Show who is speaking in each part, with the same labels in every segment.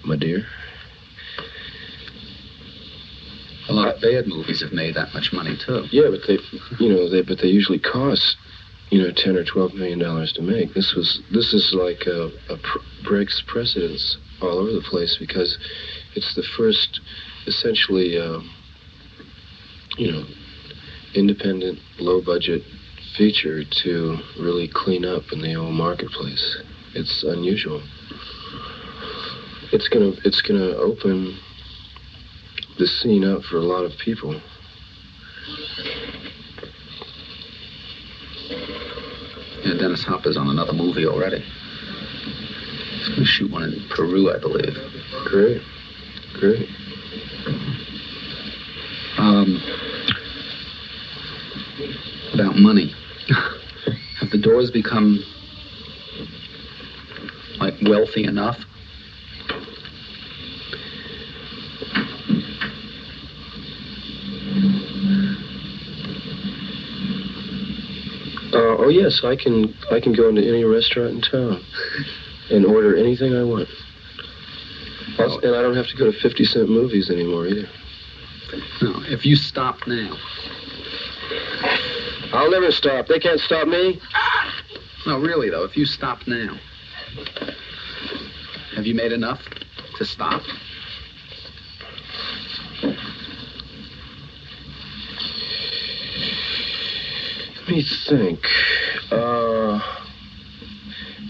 Speaker 1: my dear.
Speaker 2: A lot of bad movies have made that much money, too.
Speaker 1: Yeah, but they usually cost, $10 or $12 million to make. This is like breaks precedents all over the place because it's the first, essentially, independent, low-budget feature to really clean up in the old marketplace. It's unusual. It's gonna open the scene up for a lot of people.
Speaker 2: Yeah, Dennis Hopper's on another movie already. He's going to shoot one in Peru, I believe.
Speaker 1: Great.
Speaker 2: About money. Have the Doors become, wealthy enough?
Speaker 1: Oh yes, I can go into any restaurant in town and order anything I want. And I don't have to go to 50-cent movies anymore either.
Speaker 2: No, if you stop now.
Speaker 1: I'll never stop. They can't stop me.
Speaker 2: No, really though, if you stop now, have you made enough to stop?
Speaker 1: Let me think.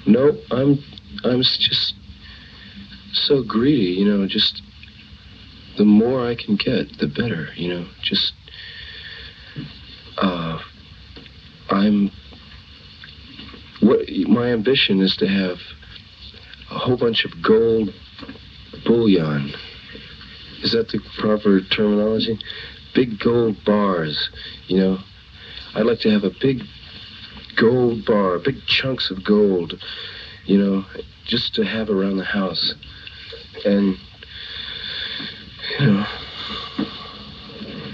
Speaker 1: No, I'm just so greedy, just the more I can get, the better, just, my ambition is to have a whole bunch of gold bullion. Is that the proper terminology? Big gold bars, I'd like to have a big gold bar, big chunks of gold, just to have around the house. And,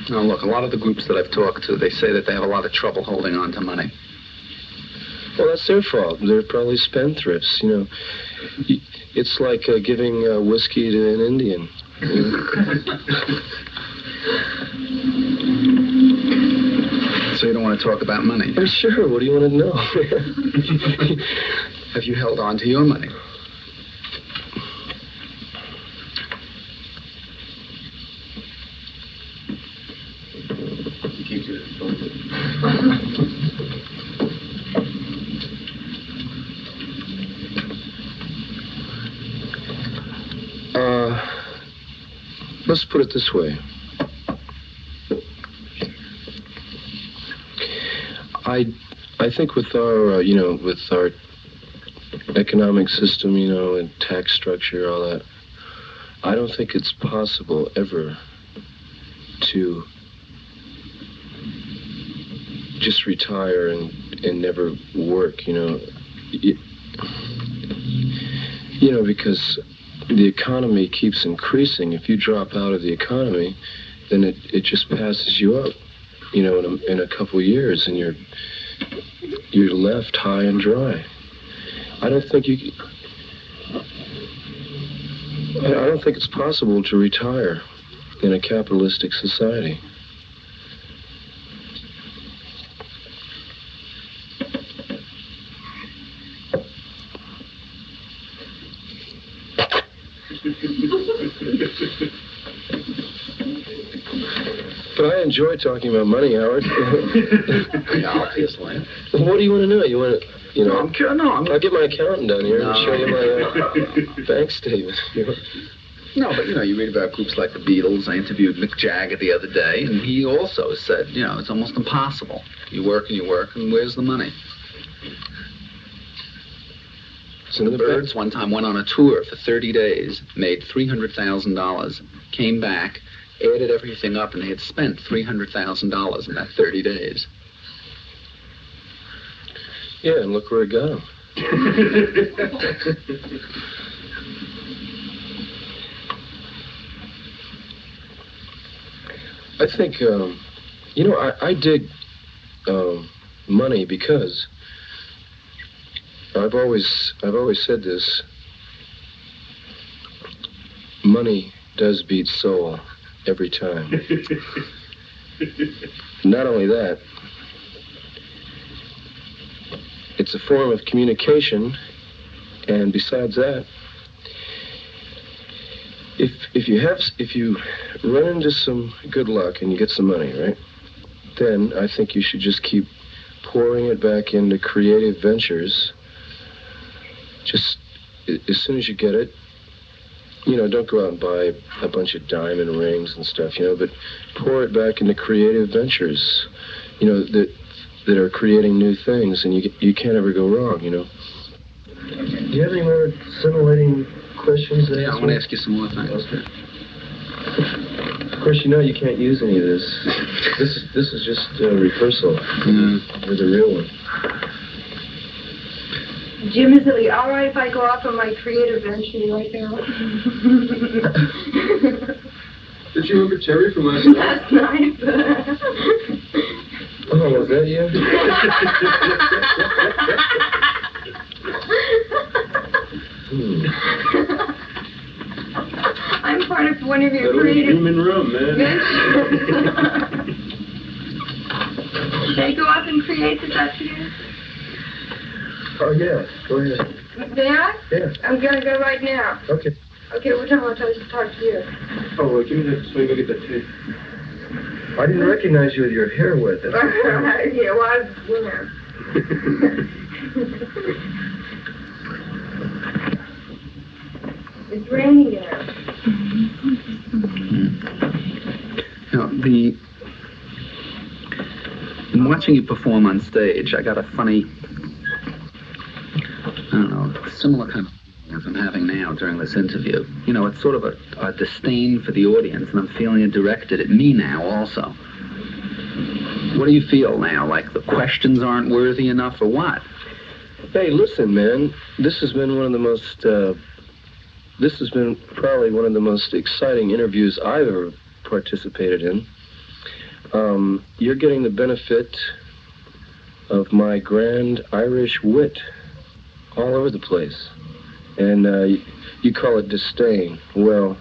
Speaker 2: Now, look, a lot of the groups that I've talked to, they say that they have a lot of trouble holding on to money.
Speaker 1: Well, that's their fault. They're probably spendthrifts, It's like giving whiskey to an Indian.
Speaker 2: So you don't want to talk about money?
Speaker 1: Oh, sure. What do you want to know?
Speaker 2: Have you held on to your money?
Speaker 1: Let's put it this way. I think with our, with our economic system, and tax structure, all that, I don't think it's possible ever to just retire and never work, because the economy keeps increasing. If you drop out of the economy, then it just passes you up, in a couple years, and you're left high and dry. I don't think it's possible to retire in a capitalistic society. But I enjoy talking about money, Howard.
Speaker 2: Yeah, obviously.
Speaker 1: What do you want to know? You want to,
Speaker 2: No,
Speaker 1: I'll get my accountant down here and show you my bank statement.
Speaker 2: No, but, you read about groups like the Beatles. I interviewed Mick Jagger the other day, and he also said, it's almost impossible. You work, and where's the money? So the Byrds one time went on a tour for 30 days, made $300,000, came back, added everything up, and they had spent $300,000 in that 30 days.
Speaker 1: Yeah, and look where it got them. I think, I dig money because I've always said this. money does beat soul every time. Not only that, it's a form of communication, and besides that, if you run into some good luck and you get some money, right? Then I think you should just keep pouring it back into creative ventures. Just as soon as you get it, don't go out and buy a bunch of diamond rings and stuff, but pour it back into creative ventures, that are creating new things, and you can't ever go wrong, Do you have any more scintillating questions to ask?
Speaker 2: I want to ask you some more things.
Speaker 1: Okay. Of course, you can't use any of this. This is just a rehearsal for the real one.
Speaker 3: Jim, is it all right if I go off on my creative venture right now?
Speaker 1: Did you remember Terry from last night?
Speaker 3: Last night.
Speaker 1: Oh, was that you?
Speaker 3: I'm part of one of your
Speaker 1: that
Speaker 3: creative
Speaker 1: human room, man.
Speaker 3: ventures. Should I go off and create this afternoon?
Speaker 1: Oh, yeah. Go ahead.
Speaker 3: May I?
Speaker 1: Yeah.
Speaker 3: I'm going to go right now.
Speaker 1: Okay.
Speaker 3: Okay, what time will I talk to you?
Speaker 1: Oh, well, give me that so I go get that tape. I didn't recognize you with your hair wet.
Speaker 3: Yeah, well, It's raining now.
Speaker 2: In watching you perform on stage, I got a funny, similar kind of feeling as I'm having now during this interview. It's sort of a disdain for the audience, and I'm feeling it directed at me now also. What do you feel now? Like the questions aren't worthy enough, or what?
Speaker 1: Hey, listen, man. This has been probably one of the most exciting interviews I've ever participated in. You're getting the benefit of my grand Irish wit all over the place. And you call it disdain. Well,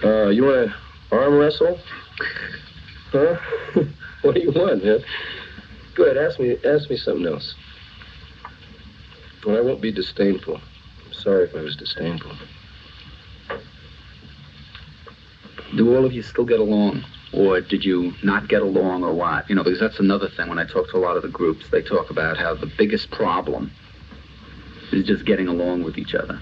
Speaker 1: you want to arm wrestle? Huh? What do you want, man? Go ahead, ask me something else. Well, I won't be disdainful. I'm sorry if I was disdainful.
Speaker 2: Do all of you still get along? Or did you not get along, or what? Because that's another thing. When I talk to a lot of the groups, they talk about how the biggest problem is just getting along with each other.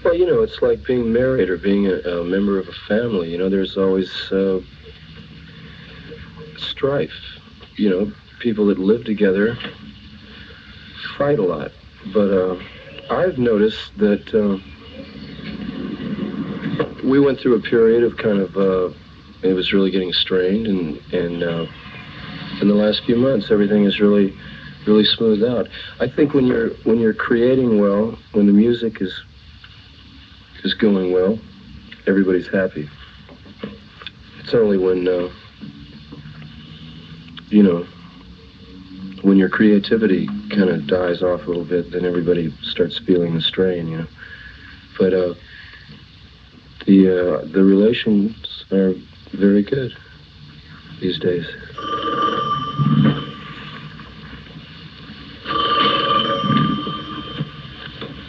Speaker 1: Well, it's like being married or being a member of a family. There's always strife. People that live together fight a lot. But I've noticed that we went through a period of kind of, it was really getting strained, and in the last few months, everything is really smoothed out. I think when you're creating well, when the music is going well, everybody's happy. It's only when when your creativity kind of dies off a little bit, then everybody starts feeling the strain, But the relations are very good these days.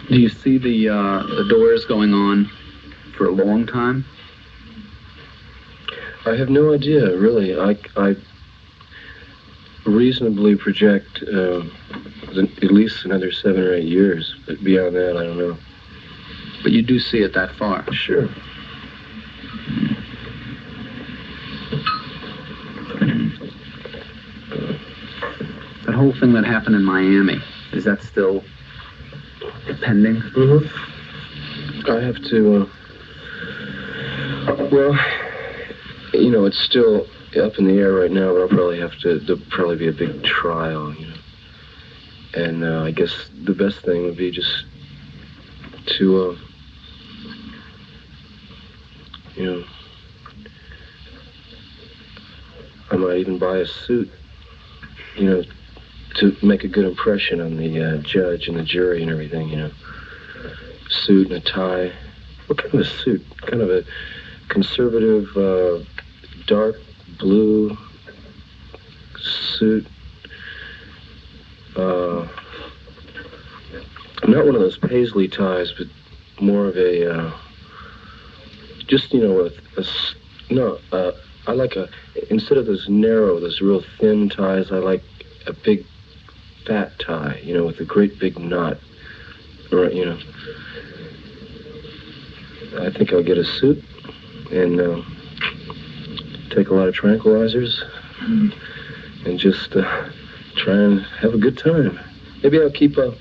Speaker 2: Do you see the Doors going on for a long time?
Speaker 1: I have no idea, really. I reasonably project at least another 7 or 8 years, but beyond that, I don't know.
Speaker 2: But you do see it that far?
Speaker 1: Sure.
Speaker 2: That whole thing that happened in Miami, is that still pending?
Speaker 1: Mm-hmm. I have to, it's still up in the air right now, but there'll probably be a big trial, And I guess the best thing would be just to, I might even buy a suit, to make a good impression on the judge and the jury and everything, suit and a tie. What kind of a suit? Kind of a conservative, dark blue suit. Not one of those paisley ties, but more of a, just, you know, I like instead of those narrow, those real thin ties, I like a big fat tie, you know, with a great big knot. Right, you know. I think I'll get a suit and take a lot of tranquilizers and just try and have a good time. Maybe I'll keep a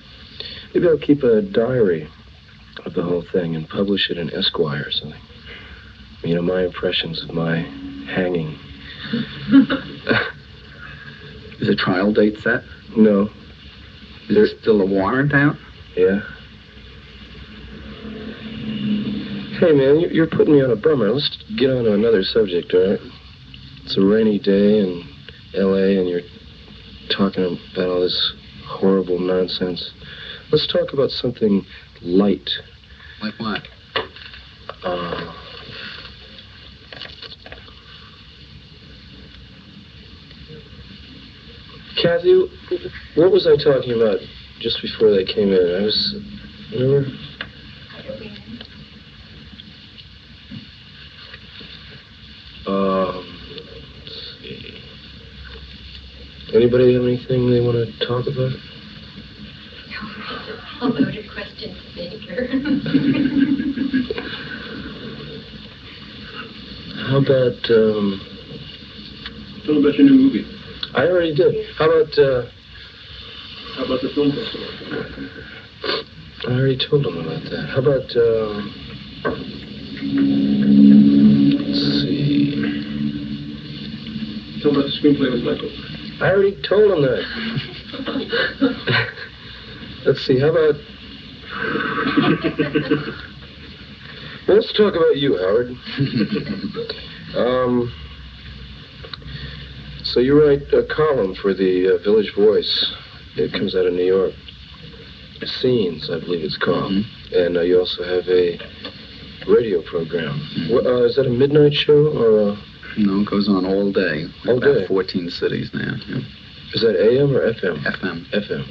Speaker 1: diary of the whole thing and publish it in Esquire or something. You know, my impressions of my hanging.
Speaker 2: Is a trial date set?
Speaker 1: No.
Speaker 2: Is there still a warrant out?
Speaker 1: Yeah. Hey, man, you're putting me on a bummer. Let's get on to another subject, all right? It's a rainy day in L.A., and you're talking about all this horrible nonsense. Let's talk about something light.
Speaker 2: Like what?
Speaker 1: Kathy, what was I talking about just before they came in? Remember? Let's see. Anybody have anything they want to talk about?
Speaker 4: A loaded question, Baker.
Speaker 1: How about,
Speaker 5: Tell about your new movie.
Speaker 1: I already did. How about
Speaker 5: the film festival?
Speaker 1: I already told them about that. How about, let's see.
Speaker 5: Tell about the screenplay with Michael.
Speaker 1: I already told them that. Let's see, how about... Well, let's talk about you, Howard. So you write a column for the Village Voice. It comes out of New York. Scenes, I believe it's called. Mm-hmm. And you also have a radio program. Mm-hmm. Is that a midnight show or...
Speaker 2: No, it goes on all day.
Speaker 1: All day?
Speaker 2: About 14 cities now. Yeah.
Speaker 1: Is that AM or FM?
Speaker 2: FM.
Speaker 1: FM.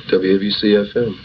Speaker 1: WABC FM.